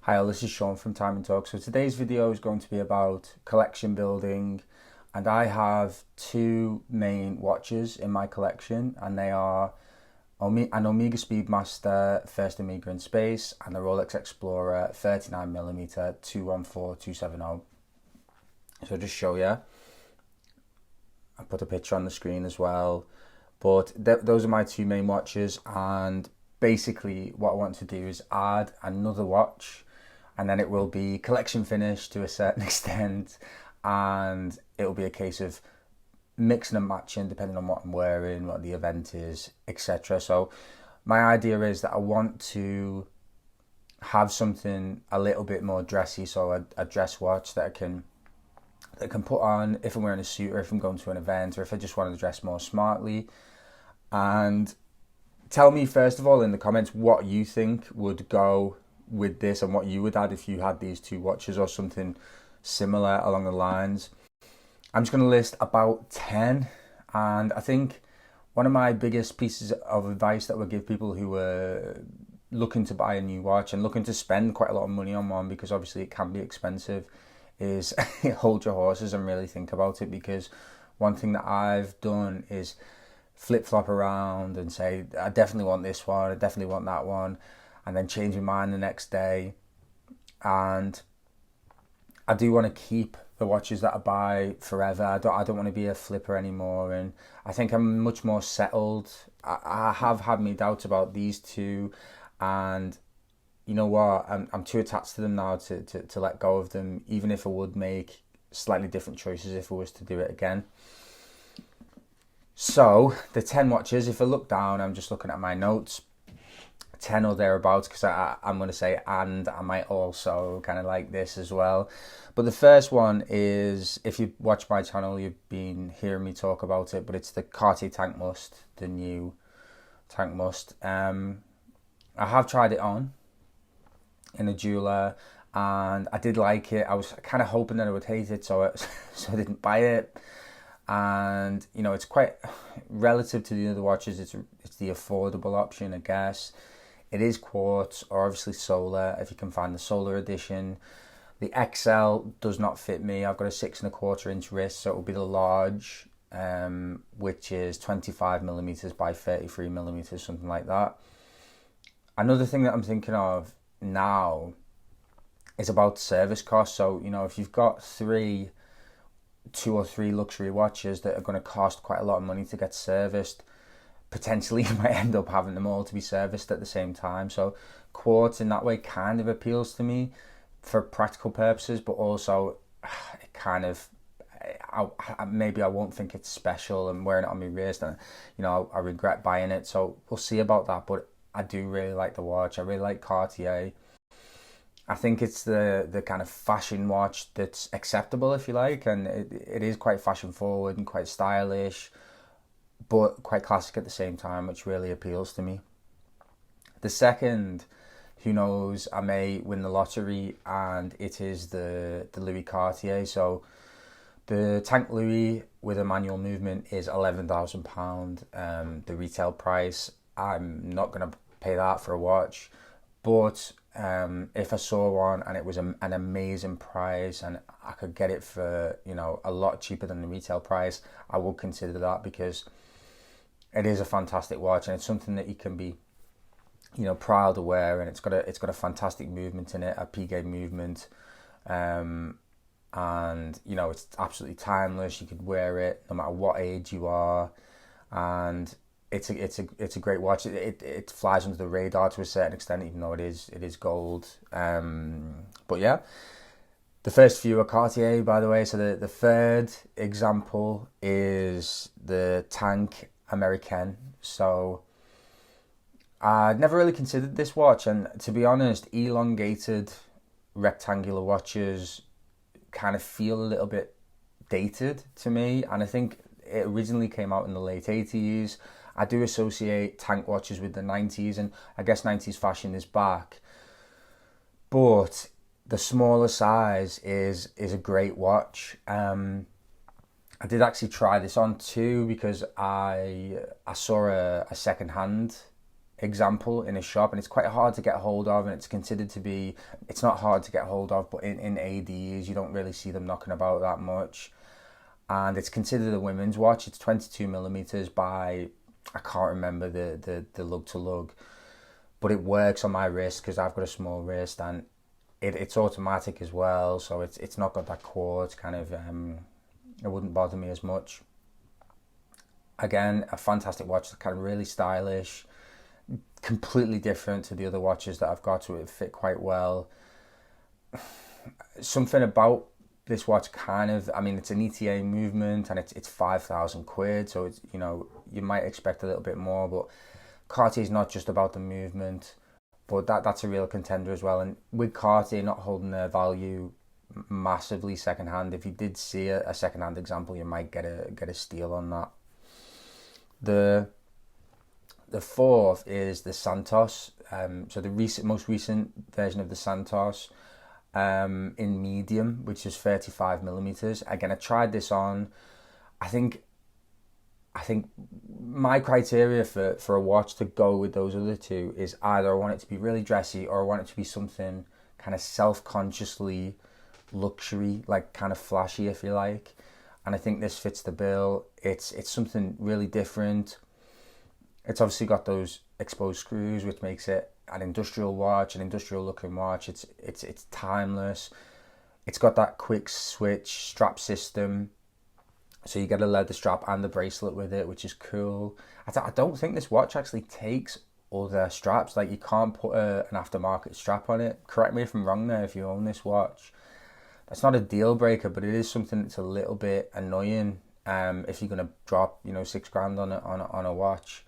Hi all, this is Sean from Time and Talk. So today's video is going to be about collection building, and I have two main watches in my collection, and they are an Omega Speedmaster First Omega in Space and the Rolex Explorer 39mm 214270. So I'll just show you. I put a picture on the screen as well, but those are my two main watches, and basically what I want to do is add another watch, and then it will be collection finished to a certain extent, and it will be a case of mixing and matching depending on what I'm wearing, what the event is, etc. So my idea is that I want to have something a little bit more dressy, so a dress watch that I can put on if I'm wearing a suit, or if I'm going to an event, or if I just want to dress more smartly. And tell me first of all in the comments what you think would go with this and what you would add if you had these two watches or something similar along the lines. I'm just going to list about 10, and I think one of my biggest pieces of advice that I would give people who are looking to buy a new watch and looking to spend quite a lot of money on one, because obviously it can be expensive, is hold your horses and really think about it. Because one thing that I've done is flip-flop around and say, I definitely want this one, I definitely want that one, and then change my mind the next day. And I do want to keep the watches that I buy forever. I don't want to be a flipper anymore, and I think I'm much more settled. I have had my doubts about these two, and you know what, I'm too attached to them now to let go of them, even if I would make slightly different choices if I was to do it again. So the 10 watches, if I look down, I'm just looking at my notes, 10 or thereabouts, because I'm going to say, and I might also kind of like this as well. But the first one is, if you watch my channel, you've been hearing me talk about it, but it's the Cartier Tank Must, the new Tank Must. I have tried it on in a jeweler, and I did like it. I was kind of hoping that I would hate it, so I didn't buy it. And you know, it's quite relative to the other watches. It's the affordable option, I guess. It is quartz, or obviously solar, if you can find the solar edition. The XL does not fit me. I've got a 6.25-inch wrist, so it will be the large, which is 25mm by 33mm, something like that. Another thing that I'm thinking of now is about service costs. So, you know, if you've got two or three luxury watches that are going to cost quite a lot of money to get serviced, potentially you might end up having them all to be serviced at the same time. So quartz in that way kind of appeals to me for practical purposes, but also it kind of, maybe I won't think it's special and wearing it on my wrist, and you know, I regret buying it. So we'll see about that. But I do really like the watch. I really like Cartier. I think it's the kind of fashion watch that's acceptable, if you like, and it is quite fashion forward and quite stylish, but quite classic at the same time, which really appeals to me. The second, who knows, I may win the lottery, and it is the Louis Cartier. So the Tank Louis with a manual movement is £11,000. The retail price, I'm not going to pay that for a watch, but if I saw one and it was an amazing price and I could get it for, you know, a lot cheaper than the retail price, I would consider that, because it is a fantastic watch, and it's something that you can be, you know, proud to wear, and it's got a fantastic movement in it, a P-game movement, and you know, it's absolutely timeless. You could wear it no matter what age you are, and it's a great watch. It flies under the radar to a certain extent, even though it is gold. But yeah, the first few are Cartier, by the way. So the third example is the Tank Americaine. So I'd never really considered this watch, and to be honest, elongated rectangular watches kind of feel a little bit dated to me, and I think it originally came out in the late 80s. I do associate tank watches with the 90s, and I guess 90s fashion is back. But the smaller size is a great watch. I did actually try this on too, because I saw a second hand example in a shop, and it's quite hard to get hold of, and it's considered to be, it's not hard to get hold of, but in ADs you don't really see them knocking about that much. And it's considered a women's watch. It's 22 millimeters by, I can't remember the lug to lug, but it works on my wrist because I've got a small wrist, and it's automatic as well, so it's not got that quartz kind of, it wouldn't bother me as much. Again, a fantastic watch, kind of really stylish, completely different to the other watches that I've got, so it fit quite well. Something about this watch kind of, I mean, it's an ETA movement, and it's 5,000 quid, so it's, you know, you might expect a little bit more, but Cartier's not just about the movement, but that's a real contender as well. And with Cartier not holding their value massively secondhand, if you did see a secondhand example, you might get a steal on that. The fourth is the Santos. So the most recent version of the Santos, in medium, which is 35 millimeters. Again, I tried this on. I think my criteria for a watch to go with those other two is either I want it to be really dressy, or I want it to be something kind of self-consciously luxury, like kind of flashy, if you like. And I think this fits the bill. It's something really different. It's obviously got those exposed screws, which makes it an industrial watch, an industrial looking watch. It's timeless. It's got that quick switch strap system, so you get a leather strap and the bracelet with it, which is cool. I don't think this watch actually takes other straps. Like, you can't put an aftermarket strap on it. Correct me if I'm wrong there if you own this watch. That's not a deal breaker, but it is something that's a little bit annoying if you're going to drop, you know, $6,000 on a watch.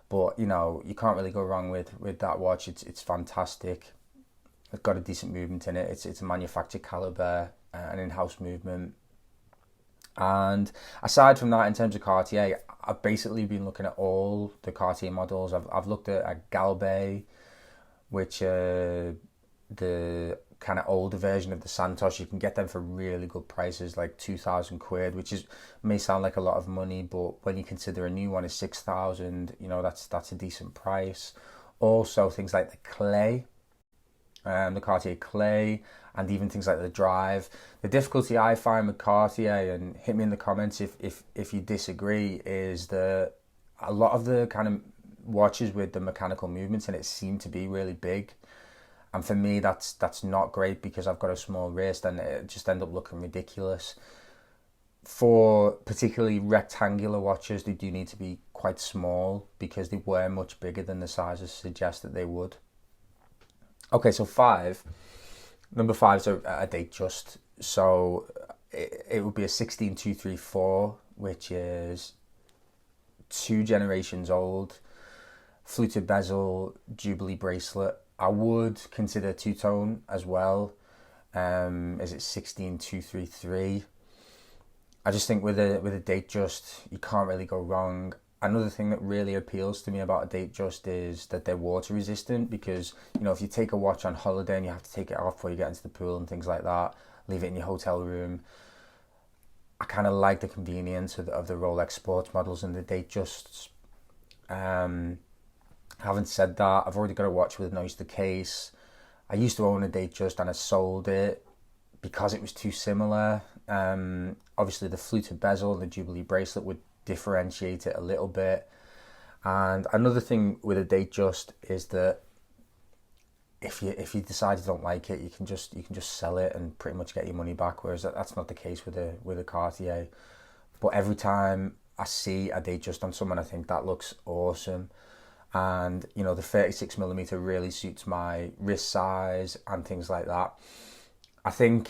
But, you know, you can't really go wrong with that watch. It's fantastic. It's got a decent movement in it. It's a manufactured caliber, an in-house movement. And aside from that, in terms of Cartier, I've basically been looking at all the Cartier models. I've looked at Galbay, which the kind of older version of the Santos. You can get them for really good prices, like 2,000 quid, which may sound like a lot of money, but when you consider a new one is 6,000, you know, that's a decent price. Also, things like the clay, the Cartier clay, and even things like the drive. The difficulty I find with Cartier, and hit me in the comments if you disagree, is that a lot of the kind of watches with the mechanical movements in it seem to be really big. And for me, that's not great because I've got a small wrist, and it just end up looking ridiculous. For particularly rectangular watches, they do need to be quite small because they were much bigger than the sizes suggest that they would. Okay, so number five is a Datejust. So it would be a 16234, which is 2 generations old, fluted bezel, Jubilee bracelet. I would consider two-tone as well. Is it 16233? I just think with a Datejust, you can't really go wrong. Another thing that really appeals to me about a Datejust is that they're water resistant, because, you know, if you take a watch on holiday and you have to take it off before you get into the pool and things like that, leave it in your hotel room. I kind of like the convenience of the Rolex sports models and the Datejusts. Having said that, I've already got a watch with an oyster case. I used to own a Datejust and I sold it because it was too similar. Obviously the fluted bezel and the Jubilee bracelet would differentiate it a little bit. And another thing with a Datejust is that if you decide you don't like it, you can just sell it and pretty much get your money back. Whereas that's not the case with a Cartier. But every time I see a Datejust on someone, I think that looks awesome. And, you know, the 36mm really suits my wrist size and things like that. I think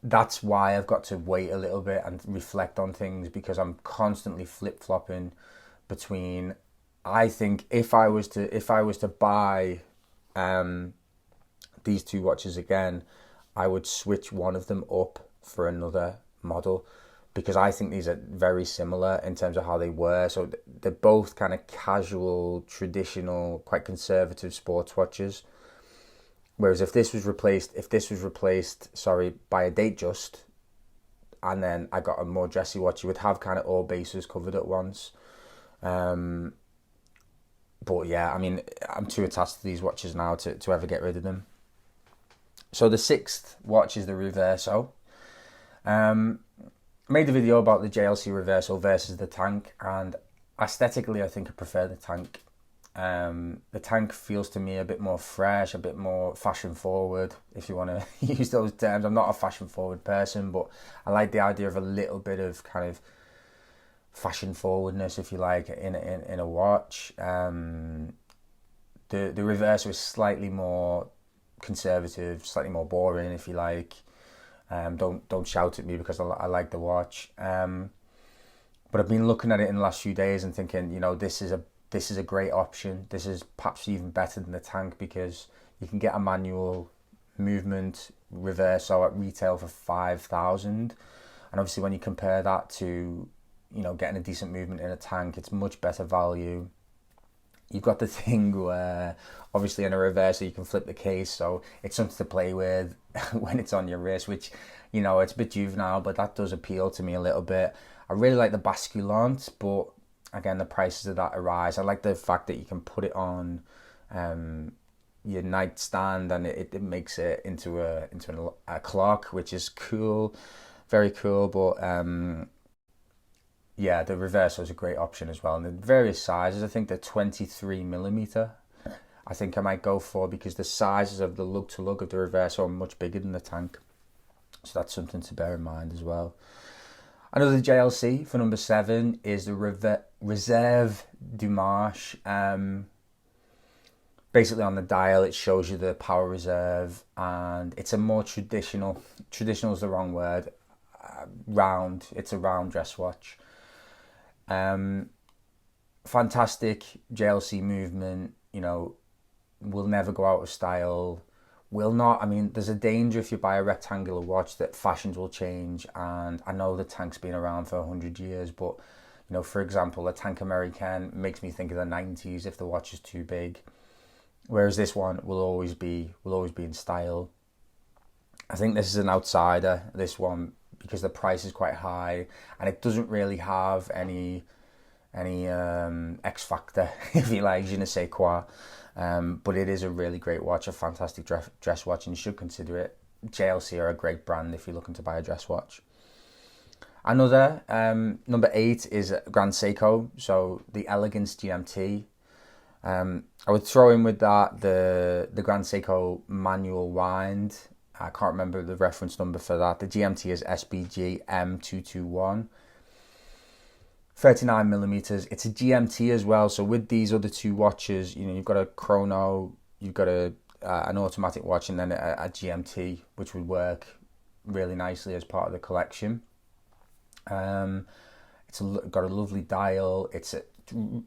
that's why I've got to wait a little bit and reflect on things, because I'm constantly flip-flopping between, I think if I was to buy these two watches again, I would switch one of them up for another model, because I think these are very similar in terms of how they were. So they're both kind of casual, traditional, quite conservative sports watches. Whereas if this was replaced, by a Datejust, and then I got a more dressy watch, you would have kind of all bases covered at once. But yeah, I mean, I'm too attached to these watches now to ever get rid of them. So the sixth watch is the Reverso. Made a video about the JLC Reverso versus the Tank, and aesthetically I think I prefer the Tank. The Tank feels to me a bit more fresh, a bit more fashion forward, if you want to use those terms. I'm not a fashion forward person, but I like the idea of a little bit of kind of fashion forwardness, if you like, in a watch. The Reverso is slightly more conservative, slightly more boring, if you like. Don't shout at me because I like the watch. But I've been looking at it in the last few days and thinking, you know, this is a great option. This is perhaps even better than the Tank because you can get a manual movement Reverso at retail for 5,000, and obviously when you compare that to, you know, getting a decent movement in a Tank, it's much better value. You've got the thing where obviously in a Reverso you can flip the case, so it's something to play with when it's on your wrist, which, you know, it's a bit juvenile, but that does appeal to me a little bit. I really like the basculant, but again, the prices of that arise. I like the fact that you can put it on your nightstand and it makes it into a clock, which is cool, very cool. But yeah, the Reverso is a great option as well. And the various sizes, I think the 23mm, I think I might go for, because the sizes of the lug-to-lug of the Reverso are much bigger than the Tank. So that's something to bear in mind as well. Another JLC for number 7 is the Reserve du Marche. Basically on the dial it shows you the power reserve, and it's a more traditional is the wrong word, it's a round dress watch. Fantastic JLC movement, you know, will never go out of style. Will not, I mean, there's a danger if you buy a rectangular watch that fashions will change, and I know the Tank's been around for 100 years, but, you know, for example, a Tank American makes me think of the 90s if the watch is too big, whereas this one will always be in style. I think this is an outsider, this one, because the price is quite high and it doesn't really have any X factor, if you like, je ne sais quoi. But it is a really great watch, a fantastic dress watch, and you should consider it. JLC are a great brand if you're looking to buy a dress watch. Another, number 8 is Grand Seiko, so the Elegance GMT. I would throw in with that the Grand Seiko manual wind. I can't remember the reference number for that. The GMT is SBG M221. 39mm. It's a GMT as well. So with these other two watches, you know, you've got a chrono, you've got an automatic watch, and then a GMT, which would work really nicely as part of the collection. It's got a lovely dial. It's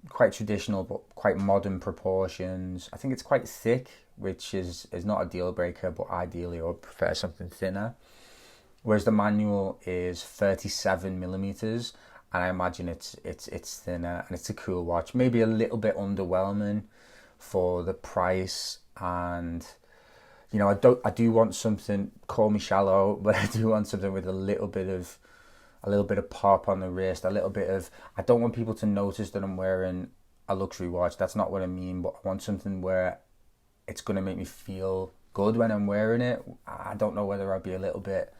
quite traditional but quite modern proportions. I think it's quite thick, which is not a deal breaker, but ideally I would prefer something thinner. Whereas the manual is 37mm, and I imagine it's thinner, and it's a cool watch. Maybe a little bit underwhelming for the price, and you know, I do want something, call me shallow, but I do want something with a little bit of pop on the wrist, a little bit of, I don't want people to notice that I'm wearing a luxury watch. That's not what I mean, but I want something where it's going to make me feel good when I'm wearing it. I don't know whether I'd be a little bit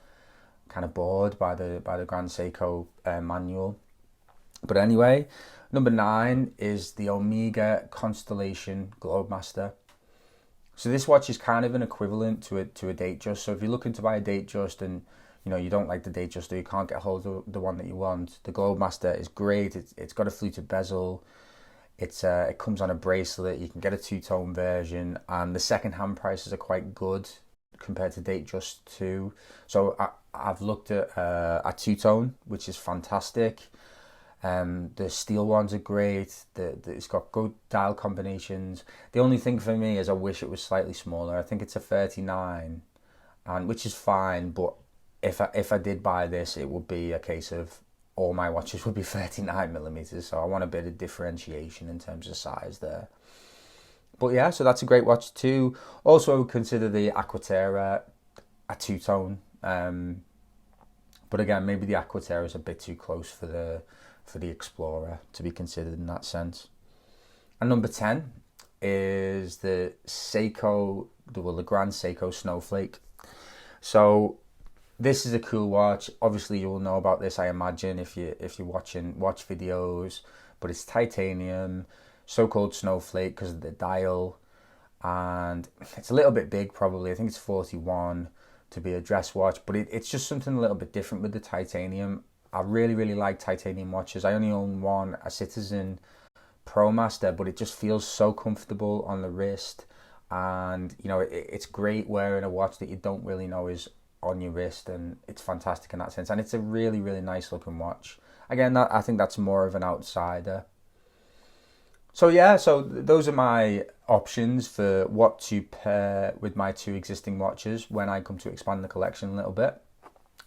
kind of bored by the Grand Seiko manual. But anyway, number 9 is the Omega Constellation Globemaster. So this watch is kind of an equivalent to a Datejust. So if you're looking to buy a Datejust and you know you don't like the Datejust or you can't get hold of the one that you want, the Globemaster is great. It's got a fluted bezel. It comes on a bracelet. You can get a two-tone version, and the second-hand prices are quite good compared to Datejust 2. So I've looked at a two-tone, which is fantastic. The steel ones are great. It's got good dial combinations. The only thing for me is I wish it was slightly smaller. I think it's a 39, and which is fine. But if I did buy this, it would be a case of all my watches would be 39mm. So I want a bit of differentiation in terms of size there. But yeah, so that's a great watch too. Also consider the Aquaterra a two-tone. But again, maybe the Aquaterra is a bit too close for the for the Explorer to be considered in that sense. And number 10 is the Seiko, the Grand Seiko Snowflake. So this is a cool watch. Obviously you will know about this, I imagine, if you're watching watch videos, but it's titanium, so-called Snowflake because of the dial, and it's a little bit big probably. I think it's 41 to be a dress watch, but it's just something a little bit different with the titanium. I really like titanium watches. I only own one, a Citizen ProMaster, but it just feels so comfortable on the wrist, and you know, it's great wearing a watch that you don't really know is on your wrist, and it's fantastic in that sense, and it's a really nice looking watch. Again, I think that's more of an outsider. So yeah, so those are my options for what to pair with my 2 existing watches when I come to expand the collection a little bit.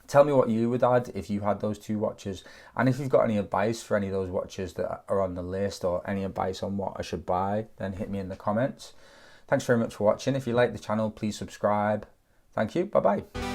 Tell me what you would add if you had those 2 watches, and if you've got any advice for any of those watches that are on the list, or any advice on what I should buy, then hit me in the comments. Thanks very much for watching. If you like the channel, please subscribe. Thank you. Bye bye.